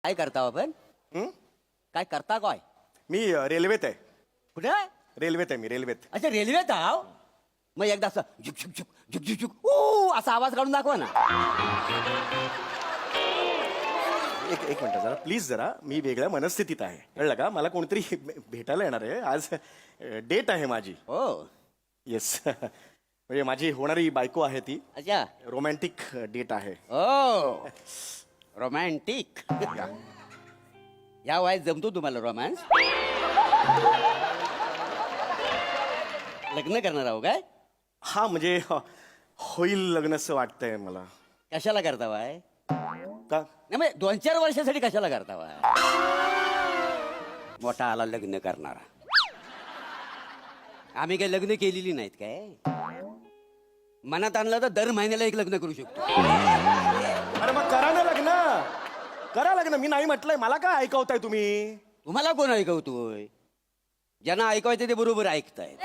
काय करता हो आपण? हं? काय करता काय? मी रेल्वेत आहे. कुठे? रेल्वेत आहे मी रेल्वेत. अच्छा रेल्वेत आहो. मग एकदा असं झुक झुक झुक झुक झुक झुक ऊ असा आवाज काढून दाखवा ना. एक मिनिट जरा प्लीज जरा मी वेगळ्या मनस्थितीत आहे कळलं का मला कोणतरी भेटायला येणार आहे आज डेट आहे माझी. हो. येस म्हणजे माझी होणारी बायको आहे ती अच्छा. रोमॅन्टिक डेट आहे. ओ रोमॅन्टिक. या वयात जमतो तुम्हाला रोमॅन्स? लग्न करणार आहो काय? हा म्हणजे होईल लग्न असं वाटतंय मला. कशाला करता वाय? का नाही म्हणजे 2-4 वर्षासाठी कशाला करता वाय? मोठा आला लग्न करणारा. आम्ही काही लग्न केलेली नाहीत काय? मनात आणलं तर दर महिन्याला एक लग्न करू शकतो. अरे मग करा ना लग्न करा लग्न मी नाही म्हटलंय मला काय ऐकवताय तुम्ही. तुम्हाला कोण ऐकवतोय? ज्यांना ऐकवायचं ते बरोबर ऐकतायत.